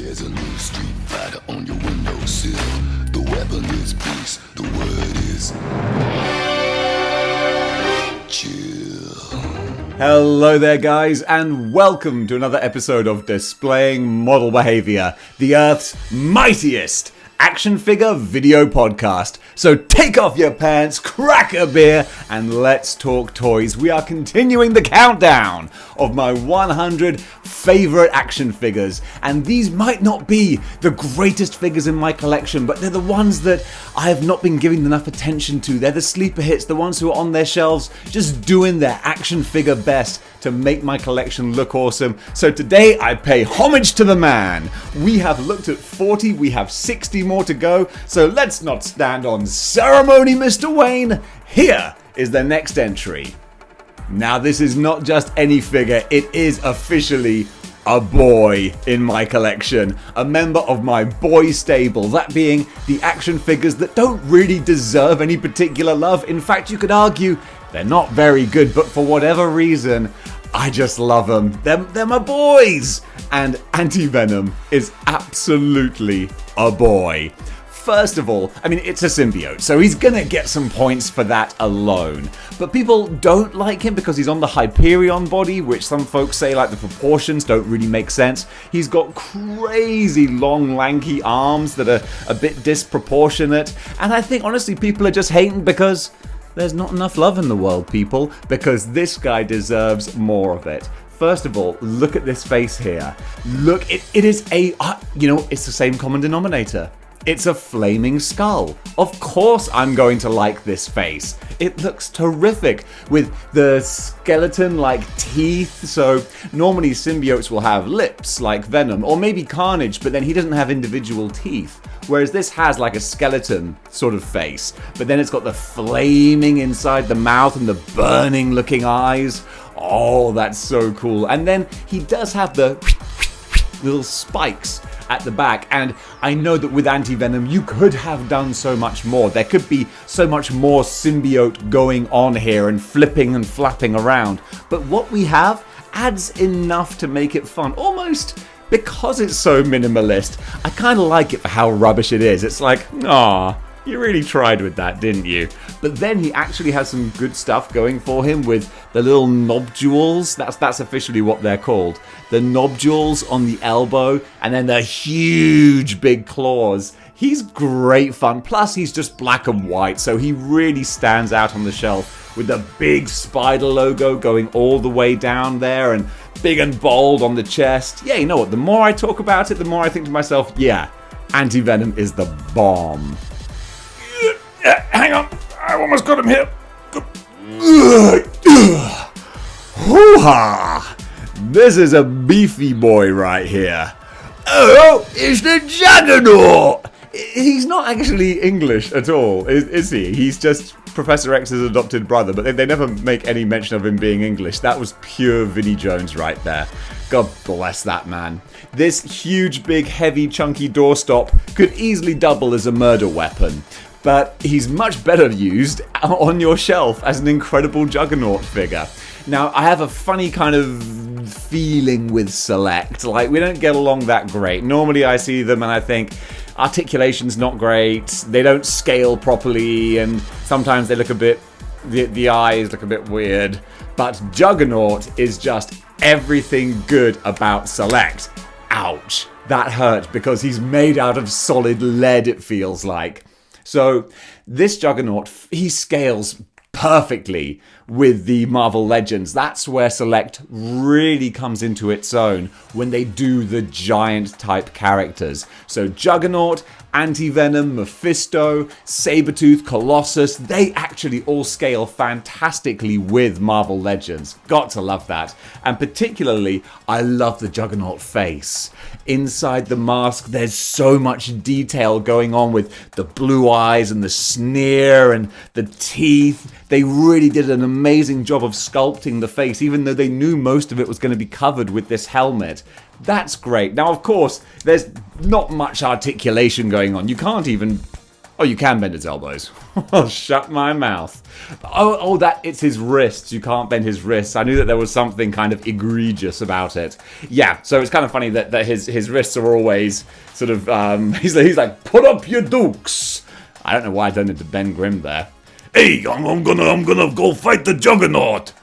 There's a new street fighter on your windowsill. The weapon is peace, the word is chill. Hello there guys, and welcome to another episode of Displaying Model Behaviour, the Earth's mightiest action figure video podcast. So take off your pants, crack a beer, and let's talk toys. We are continuing the countdown of my 100 favourite action figures, and these might not be the greatest figures in my collection, but they're the ones that I have not been giving enough attention to. They're the sleeper hits, the ones who are on their shelves just doing their action figure best to make my collection look awesome. So today I pay homage to the man. We have looked at 40, we have 60 more to go, so let's not stand on ceremony, Mr. Wayne. Here is the next entry. Now this is not just any figure, it is officially a boy in my collection. A member of my boy stable, that being the action figures that don't really deserve any particular love. In fact, you could argue they're not very good, but for whatever reason, I just love them. They're my boys! And Anti-Venom is absolutely a boy. First of all, I mean, it's a symbiote, so he's gonna get some points for that alone. But people don't like him because he's on the Hyperion body, which some folks say, like, the proportions don't really make sense. He's got crazy long, lanky arms that are a bit disproportionate. And I think, honestly, people are just hating because there's not enough love in the world, people, because this guy deserves more of it. First of all, look at this face here. Look, it is a, it's the same common denominator. It's a flaming skull. Of course I'm going to like this face. It looks terrific with the skeleton-like teeth. So normally symbiotes will have lips like Venom, or maybe Carnage, but then he doesn't have individual teeth. Whereas this has like a skeleton sort of face, but then it's got the flaming inside the mouth and the burning looking eyes. Oh, that's so cool. And then he does have the little spikes at the back, and I know that with Anti-Venom you could have done so much more. There could be so much more symbiote going on here and flipping and flapping around, but what we have adds enough to make it fun. Almost because it's so minimalist, I kind of like it for how rubbish it is. It's like, aw, you really tried with that, didn't you? But then he actually has some good stuff going for him with the little nodules. That's officially what they're called. The nodules on the elbow, and then the huge big claws. He's great fun. Plus, he's just black and white, so he really stands out on the shelf with the big spider logo going all the way down there and big and bold on the chest. Yeah, you know what? The more I talk about it, the more I think to myself, yeah, Anti-Venom is the bomb. Hang on, I almost got him here. Hoo-ha! This is a beefy boy right here. Oh, it's the Juggernaut! He's not actually English at all, is he? He's just Professor X's adopted brother, but they never make any mention of him being English. That was pure Vinnie Jones right there. God bless that man. This huge, big, heavy, chunky doorstop could easily double as a murder weapon, but he's much better used on your shelf as an incredible Juggernaut figure. Now, I have a funny kind of feeling with Select. Like, we don't get along that great. Normally I see them and I think articulation's not great, they don't scale properly, and sometimes they look a bit, the eyes look a bit weird. But Juggernaut is just everything good about Select. Ouch, that hurt because he's made out of solid lead, it feels like. So this Juggernaut, he scales perfectly with the Marvel Legends. That's where Select really comes into its own when they do the giant type characters. So Juggernaut, Anti-Venom, Mephisto, Sabretooth, Colossus, they actually all scale fantastically with Marvel Legends. Got to love that. And particularly, I love the Juggernaut face. Inside the mask, there's so much detail going on with the blue eyes and the sneer and the teeth. They really did an amazing job of sculpting the face, even though they knew most of it was going to be covered with this helmet. That's great. Now, of course, there's not much articulation going on. You can't even Oh, you can bend his elbows. I'll shut my mouth. Oh, it's his wrists. You can't bend his wrists. I knew that there was something kind of egregious about it. Yeah, so it's kind of funny that his wrists are always sort of, he's like, put up your dukes. I don't know why I turned into Ben Grimm there. Hey, I'm gonna go fight the Juggernaut.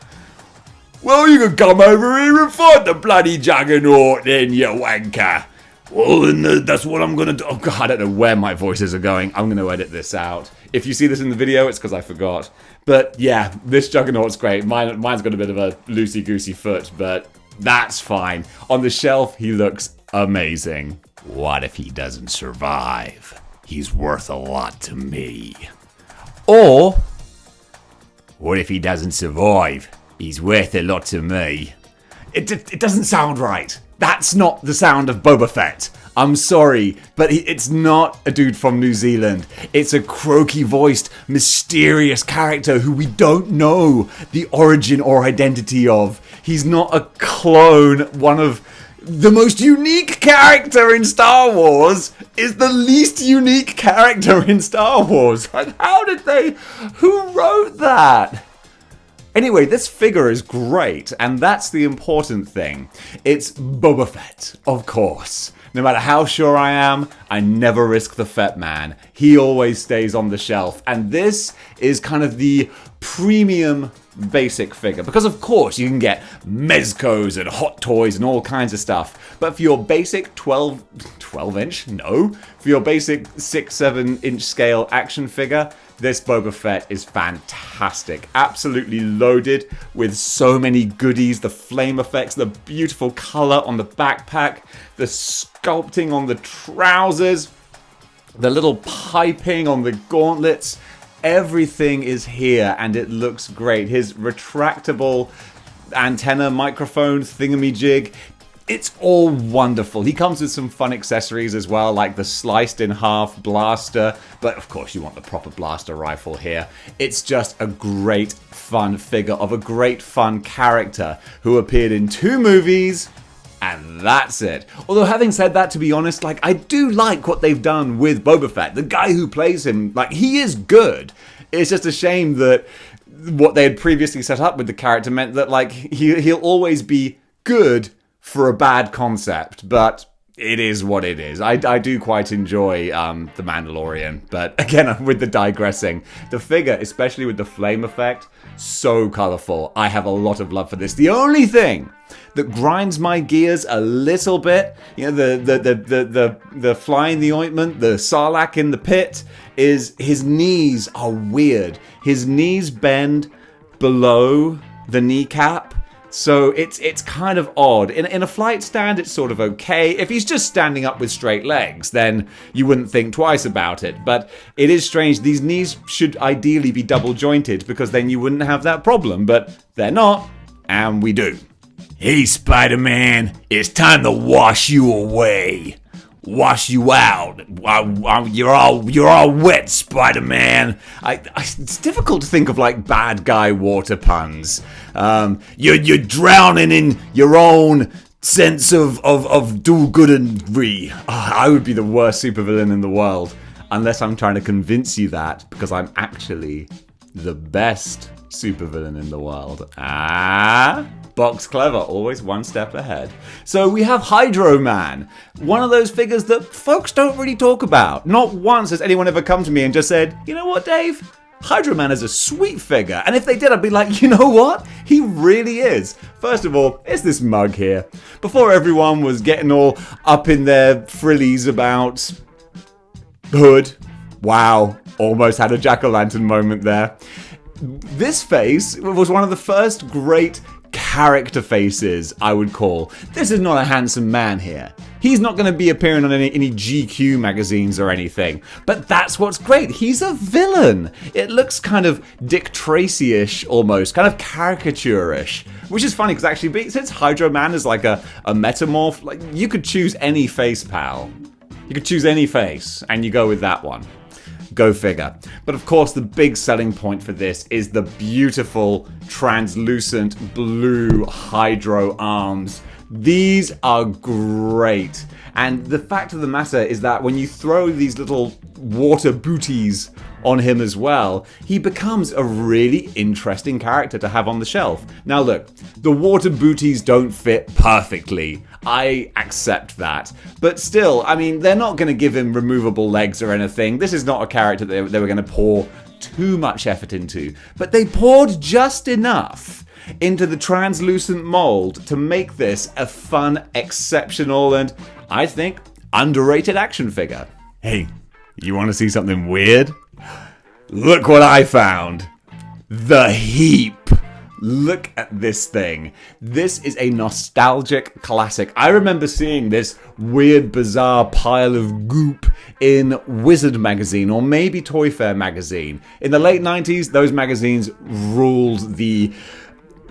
Well, you can come over here and fight the bloody Juggernaut then, you wanker. Well, then that's what I'm going to do. Oh, God, I don't know where my voices are going. I'm going to edit this out. If you see this in the video, it's because I forgot. But, yeah, this Juggernaut's great. Mine's got a bit of a loosey-goosey foot, but that's fine. On the shelf, he looks amazing. What if he doesn't survive? He's worth a lot to me. Or, what if he doesn't survive? He's worth a lot to me. It doesn't sound right. That's not the sound of Boba Fett. I'm sorry, but it's not a dude from New Zealand. It's a croaky-voiced, mysterious character who we don't know the origin or identity of. He's not a clone. One of the most unique character in Star Wars is the least unique character in Star Wars. Like, who wrote that? Anyway, this figure is great, and that's the important thing. It's Boba Fett, of course. No matter how sure I am, I never risk the Fett man. He always stays on the shelf, and this is kind of the premium basic figure. Because of course you can get Mezcos and Hot Toys and all kinds of stuff, but for your basic 12 inch? No. For your basic 6-7 inch scale action figure, this Boba Fett is fantastic. Absolutely loaded with so many goodies. The flame effects, the beautiful color on the backpack, the sculpting on the trousers, the little piping on the gauntlets. Everything is here and it looks great. His retractable antenna microphone thingamajig, it's all wonderful. He comes with some fun accessories as well, like the sliced in half blaster, but of course you want the proper blaster rifle here. It's just a great fun figure of a great fun character who appeared in 2 movies, and that's it. Although having said that, to be honest, like, I do like what they've done with Boba Fett. The guy who plays him, like, he is good. It's just a shame that what they had previously set up with the character meant that, like, he'll always be good for a bad concept, but it is what it is. I do quite enjoy The Mandalorian, but again, with the digressing, the figure, especially with the flame effect, so colourful. I have a lot of love for this. The only thing that grinds my gears a little bit, you know, the fly in the ointment, the sarlacc in the pit, is his knees are weird. His knees bend below the kneecap. So it's kind of odd. In a flight stand, it's sort of okay. If he's just standing up with straight legs, then you wouldn't think twice about it. But it is strange. These knees should ideally be double jointed because then you wouldn't have that problem. But they're not, and we do. Hey, Spider-Man, it's time to wash you away. Wash you out. You're all wet, Spider-Man. It's difficult to think of like bad guy water puns. You're drowning in your own sense of do-goodery. I would be the worst supervillain in the world, unless I'm trying to convince you that, because I'm actually the best supervillain in the world. Box clever, always one step ahead. So we have Hydro Man, one of those figures that folks don't really talk about. Not once has anyone ever come to me and just said, you know what, Dave? Hydro Man is a sweet figure. And if they did, I'd be like, you know what? He really is. First of all, it's this mug here. Before everyone was getting all up in their frillies about Hood. Wow, almost had a jack-o'-lantern moment there. This face was one of the first great character faces, I would call. This is not a handsome man here. He's not going to be appearing on any GQ magazines or anything. But that's what's great. He's a villain. It looks kind of Dick Tracy-ish almost, kind of caricature-ish. Which is funny because actually, since Hydro Man is like a metamorph, like you could choose any face, pal. You could choose any face, and you go with that one. Go figure. But of course, the big selling point for this is the beautiful, translucent blue Hydro arms. These are great. And the fact of the matter is that when you throw these little water booties on him as well, he becomes a really interesting character to have on the shelf. Now look, the water booties don't fit perfectly. I accept that. But still, I mean, they're not going to give him removable legs or anything. This is not a character they were going to pour too much effort into. But they poured just enough into the translucent mold to make this a fun, exceptional, and, I think, underrated action figure. Hey, you want to see something weird? Look what I found. The Heap. Look at this thing. This is a nostalgic classic. I remember seeing this weird, bizarre pile of goop in Wizard magazine, or maybe Toy Fair magazine. In the late 90s, those magazines ruled the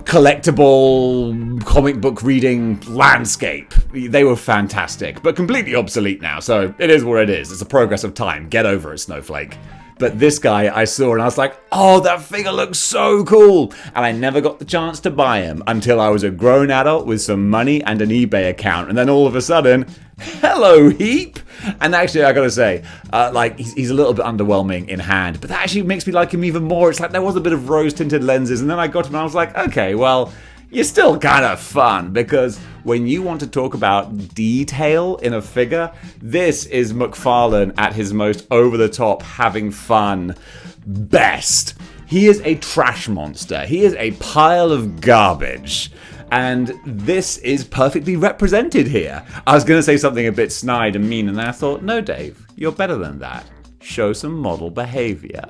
collectible comic book reading landscape. They were fantastic, but completely obsolete now, so it is what it is. It's a progress of time. Get over it, Snowflake. But this guy I saw and I was like, oh, that figure looks so cool. And I never got the chance to buy him until I was a grown adult with some money and an eBay account. And then all of a sudden, hello, Heap. And actually, I gotta say, he's a little bit underwhelming in hand, but that actually makes me like him even more. It's like there was a bit of rose-tinted lenses, and then I got him and I was like, okay, well, you're still kind of fun, because when you want to talk about detail in a figure, this is McFarlane at his most over-the-top, having fun best. He is a trash monster. He is a pile of garbage. And this is perfectly represented here. I was going to say something a bit snide and mean, and then I thought, no, Dave, you're better than that. Show some model behavior.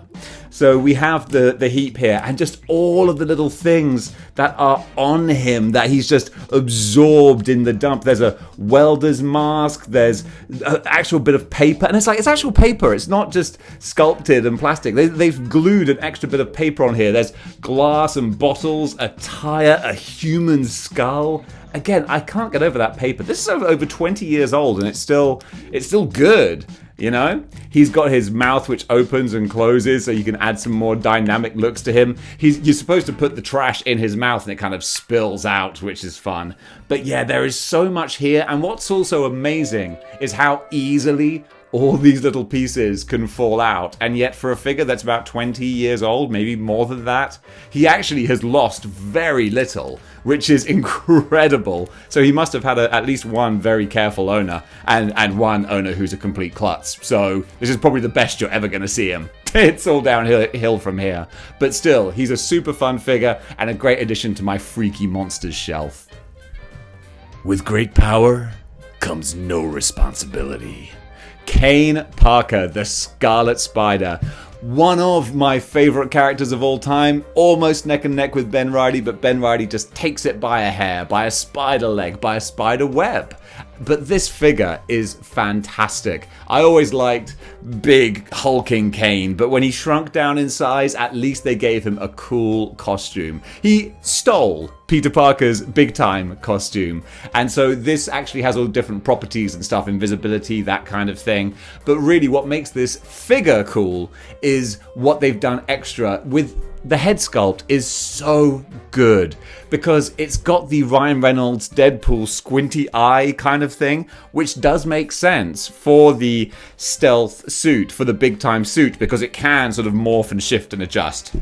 So we have the Heap here, and just all of the little things that are on him that he's just absorbed in the dump. There's a welder's mask, there's an actual bit of paper, and it's actual paper. It's not just sculpted and plastic. They've glued an extra bit of paper on here. There's glass and bottles, a tire, a human skull. Again, I can't get over that paper. This is over 20 years old, and it's still good. You know, he's got his mouth which opens and closes so you can add some more dynamic looks to him. You're supposed to put the trash in his mouth and it kind of spills out, which is fun. But yeah, there is so much here. And what's also amazing is how easily all these little pieces can fall out. And yet for a figure that's about 20 years old, maybe more than that, he actually has lost very little, which is incredible. So he must have had at least one very careful owner and one owner who's a complete klutz. So this is probably the best you're ever going to see him. It's all downhill from here. But still, he's a super fun figure and a great addition to my freaky monsters shelf. With great power comes no responsibility. Kane Parker, the Scarlet Spider. One of my favourite characters of all time, almost neck and neck with Ben Reilly, but Ben Reilly just takes it by a hair, by a spider leg, by a spider web. But this figure is fantastic. I always liked big hulking Kane, but when he shrunk down in size, at least they gave him a cool costume. He stole Peter Parker's big time costume, and so this actually has all different properties and stuff, invisibility, that kind of thing. But really what makes this figure cool is what they've done extra with the head sculpt is so good because it's got the Ryan Reynolds Deadpool squinty eye kind of thing, which does make sense for the stealth suit, for the big time suit, because it can sort of morph and shift and adjust.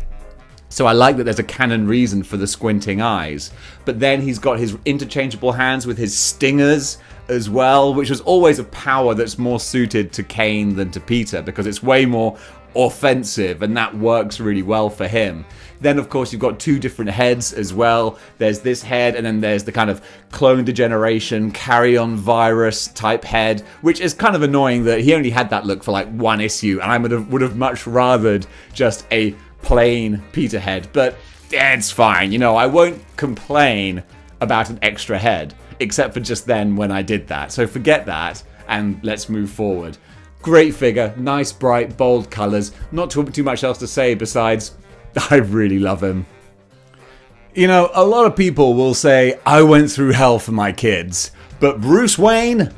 So I like that there's a canon reason for the squinting eyes. But then he's got his interchangeable hands with his stingers as well, which was always a power that's more suited to Kane than to Peter, because it's way more offensive, and that works really well for him. Then of course you've got two different heads as well. There's this head, and then there's the kind of clone degeneration, carry-on virus type head, which is kind of annoying that he only had that look for like one issue, and I would have much rathered just a plain Peter head. But it's fine, you know, I won't complain about an extra head, except for just then when I did that. So forget that, and let's move forward. Great figure, nice, bright, bold colours. Not too much else to say besides, I really love him. You know, a lot of people will say, I went through hell for my kids. But Bruce Wayne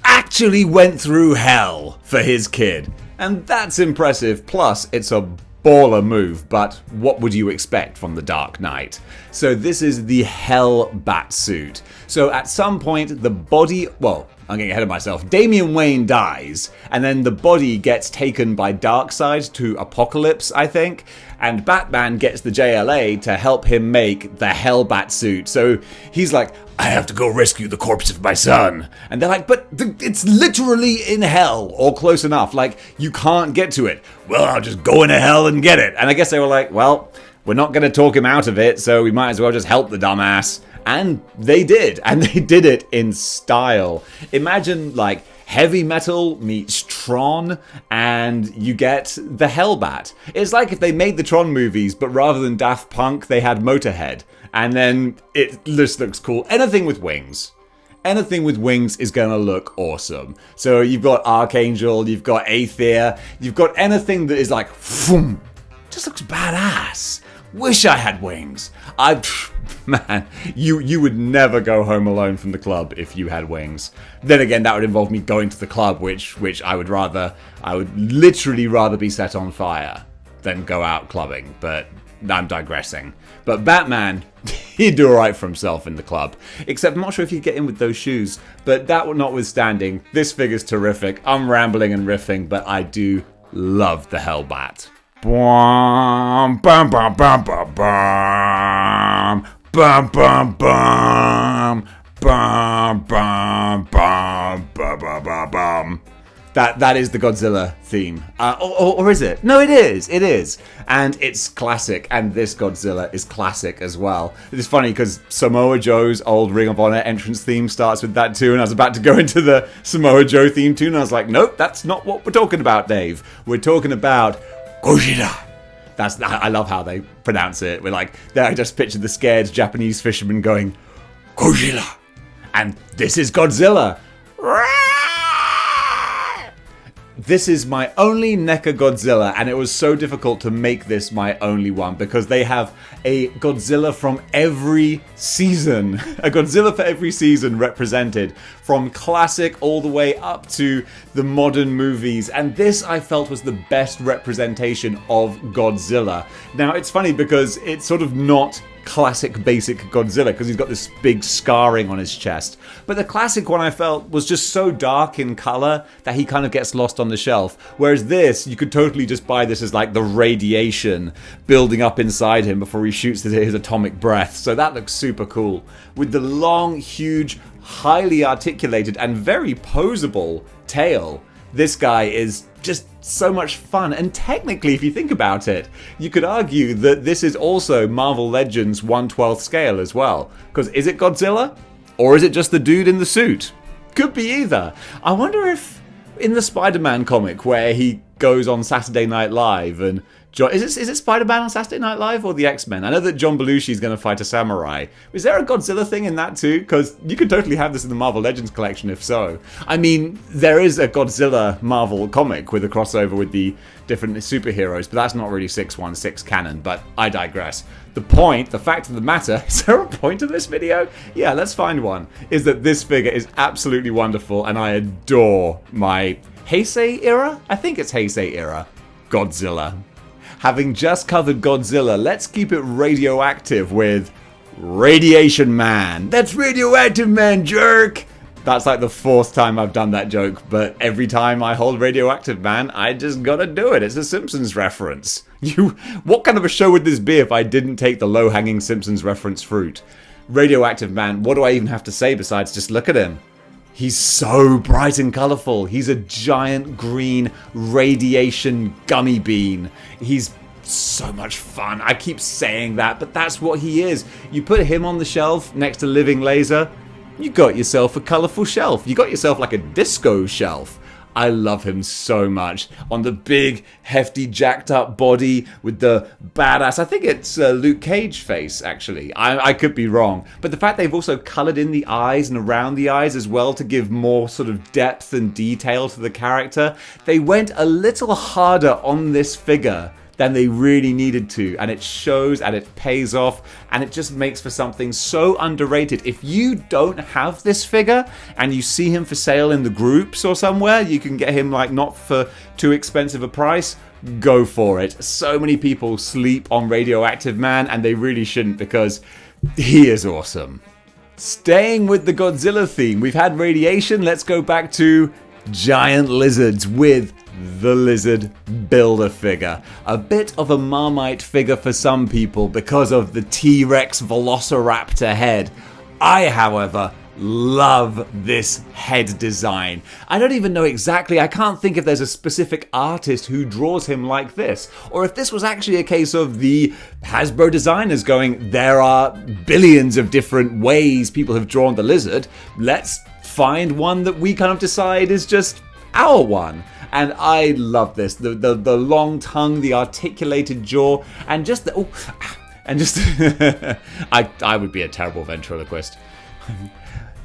actually went through hell for his kid. And that's impressive, plus it's a baller move, but what would you expect from the Dark Knight? So this is the Hell Bat suit. So at some point the body, well, I'm getting ahead of myself. Damian Wayne dies, and then the body gets taken by Darkseid to Apocalypse, I think, and Batman gets the JLA to help him make the Hellbat suit. So he's like, I have to go rescue the corpse of my son. And they're like, but it's literally in hell, or close enough. Like, you can't get to it. Well, I'll just go into hell and get it. And I guess they were like, well, we're not going to talk him out of it, so we might as well just help the dumbass. And they did, and they did it in style. Imagine, like, heavy metal meets Tron, and you get the Hellbat. It's like if they made the Tron movies, but rather than Daft Punk, they had Motorhead. And then it just looks cool. Anything with wings. Anything with wings is going to look awesome. So you've got Archangel, you've got Aether, you've got anything that is like, phoom, just looks badass. Wish I had wings. Man, you would never go home alone from the club if you had wings. Then again, that would involve me going to the club, which I would literally rather be set on fire than go out clubbing. But I'm digressing. But Batman, he'd do alright for himself in the club. Except I'm not sure if he'd get in with those shoes. But that notwithstanding, this figure's terrific. I'm rambling and riffing, but I do love the Hellbat. Bum, bum, bum, bum, bum, bum. Bum, bum, bum. Bum, bum, bum, bum, bum, bum, bum. That is the Godzilla theme. Or is it? No, it is. It is. And it's classic. And this Godzilla is classic as well. It's funny because Samoa Joe's old Ring of Honor entrance theme starts with that too. And I was about to go into the Samoa Joe theme too. And I was like, nope, that's not what we're talking about, Dave. We're talking about Gojira. I love how they pronounce it. We're like, I just picture the scared Japanese fisherman going, Gojira. And this is Godzilla. This is my only NECA Godzilla, and it was so difficult to make this my only one because they have a Godzilla from every season. A Godzilla for every season represented, from classic all the way up to the modern movies, and this I felt was the best representation of Godzilla. Now it's funny because it's sort of not classic basic Godzilla because he's got this big scarring on his chest, but the classic one I felt was just so dark in color that he kind of gets lost on the shelf, whereas this, you could totally just buy this as like the radiation building up inside him before he shoots his atomic breath. So that looks super cool with the long, huge, highly articulated and very posable tail. This guy is just so much fun, and technically, if you think about it, you could argue that this is also Marvel Legends 1/12 scale as well. Because is it Godzilla? Or is it just the dude in the suit? Could be either. I wonder if in the Spider-Man comic where he goes on Saturday Night Live and is it Spider-Man on Saturday Night Live or the X-Men? I know that John Belushi's going to fight a samurai. Is there a Godzilla thing in that too? Because you could totally have this in the Marvel Legends collection if so. I mean, there is a Godzilla Marvel comic with a crossover with the different superheroes, but that's not really 616 canon, but I digress. The fact of the matter, is there a point to this video? Yeah, let's find one, is that this figure is absolutely wonderful, and I adore my Heisei era? I think it's Heisei era. Godzilla. Having just covered Godzilla, let's keep it radioactive with Radiation Man. That's Radioactive Man, jerk! That's like the fourth time I've done that joke, but every time I hold Radioactive Man, I just gotta do it. It's a Simpsons reference. What kind of a show would this be if I didn't take the low-hanging Simpsons reference fruit? Radioactive Man, what do I even have to say besides just look at him? He's so bright and colourful. He's a giant green radiation gummy bean. He's so much fun. I keep saying that, but that's what he is. You put him on the shelf next to Living Laser, you got yourself a colourful shelf. You got yourself like a disco shelf. I love him so much. On the big, hefty, jacked up body with the badass, I think it's Luke Cage face, actually. I could be wrong. But the fact they've also coloured in the eyes and around the eyes as well to give more sort of depth and detail to the character. They went a little harder on this figure than they really needed to, and it shows and it pays off, and it just makes for something so underrated. If you don't have this figure and you see him for sale in the groups or somewhere, you can get him like not for too expensive a price, go for it. So many people sleep on Radioactive Man, and they really shouldn't, because he is awesome. Staying with the Godzilla theme, we've had radiation, let's go back to giant lizards with the Lizard Build-A-Figure. A bit of a Marmite figure for some people because of the T-Rex Velociraptor head. I, however, love this head design. I don't even know exactly, I can't think if there's a specific artist who draws him like this, or if this was actually a case of the Hasbro designers going, there are billions of different ways people have drawn the lizard, let's find one that we kind of decide is just our one. And I love this, the long tongue, the articulated jaw, and just the, I would be a terrible ventriloquist.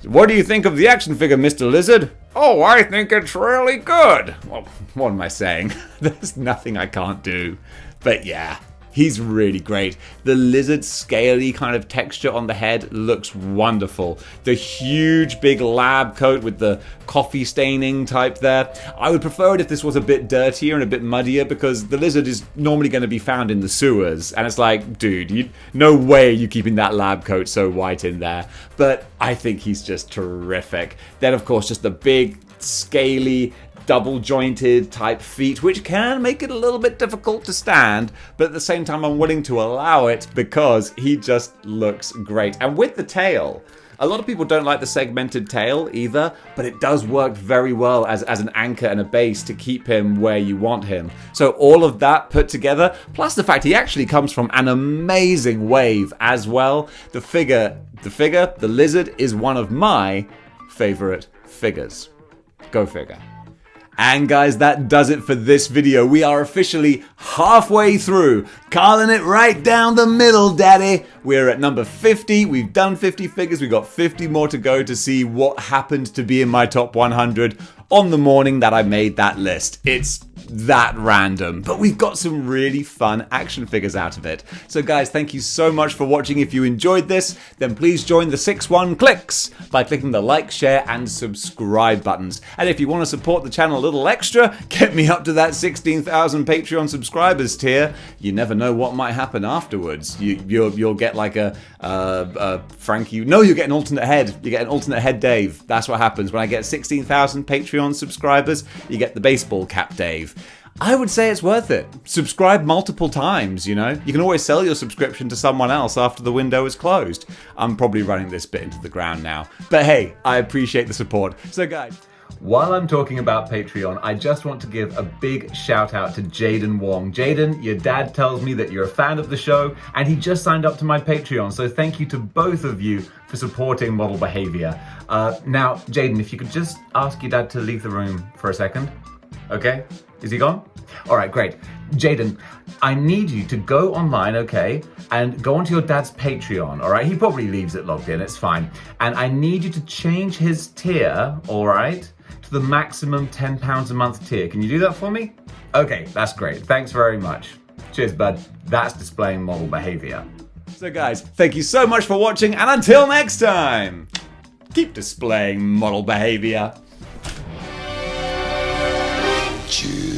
What do you think of the action figure, Mr. Lizard? Oh, I think it's really good. Well, what am I saying? There's nothing I can't do. But yeah, he's really great. The lizard scaly kind of texture on the head looks wonderful. The huge big lab coat with the coffee staining type there. I would prefer it if this was a bit dirtier and a bit muddier because the lizard is normally going to be found in the sewers. And it's like, dude, no way you keeping that lab coat so white in there. But I think he's just terrific. Then, of course, just the big, scaly, double jointed type feet, which can make it a little bit difficult to stand, but at the same time I'm willing to allow it because he just looks great. And with the tail, a lot of people don't like the segmented tail either, but it does work very well as an anchor and a base to keep him where you want him. So all of that put together, plus the fact he actually comes from an amazing wave as well. The lizard is one of my favorite figures. Go figure. And guys, that does it for this video. We are officially halfway through, calling it right down the middle, daddy. We're at number 50. We've done 50 figures. We've got 50 more to go to see what happened to be in my top 100 on the morning that I made that list. It's that random, but we've got some really fun action figures out of it. So guys, thank you so much for watching. If you enjoyed this, then please join the 6-1 clicks by clicking the like, share, and subscribe buttons. And if you want to support the channel a little extra, get me up to that 16,000 Patreon subscribers tier. You never know what might happen afterwards. You'll get like a Frankie. No, you get an alternate head. You get an alternate head Dave. That's what happens when I get 16,000 Patreon subscribers. You get the baseball cap Dave. I would say it's worth it. Subscribe multiple times, you know. You can always sell your subscription to someone else after the window is closed. I'm probably running this bit into the ground now. But hey, I appreciate the support. So guys, while I'm talking about Patreon, I just want to give a big shout out to Jaden Wong. Jaden, your dad tells me that you're a fan of the show, and he just signed up to my Patreon, so thank you to both of you for supporting Model Behaviour. Now, Jaden, if you could just ask your dad to leave the room for a second. Okay? Is he gone? All right, great. Jaden, I need you to go online, okay, and go onto your dad's Patreon, all right? He probably leaves it logged in, it's fine. And I need you to change his tier, all right, to the maximum £10 a month tier. Can you do that for me? Okay, that's great. Thanks very much. Cheers, bud. That's displaying model behavior. So guys, thank you so much for watching, and until next time, keep displaying model behavior. Chill.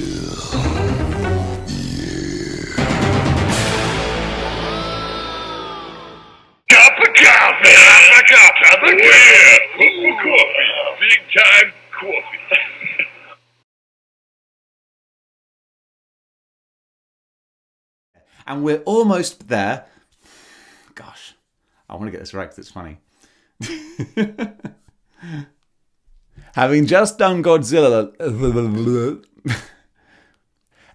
Yeah. Cup of coffee! Cup of coffee! Big time coffee! And we're almost there. Gosh, I want to get this right because it's funny. Having just done Godzilla...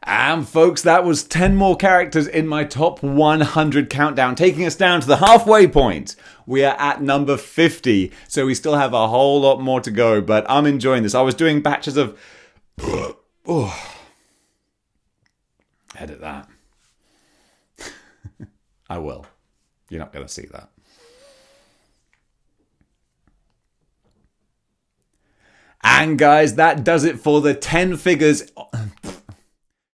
And folks, that was 10 more characters in my top 100 countdown, taking us down to the halfway point. We are at number 50, so we still have a whole lot more to go, but I'm enjoying this. I was doing batches of... Edit that. I will. You're not going to see that. And guys, that does it for the 10 figures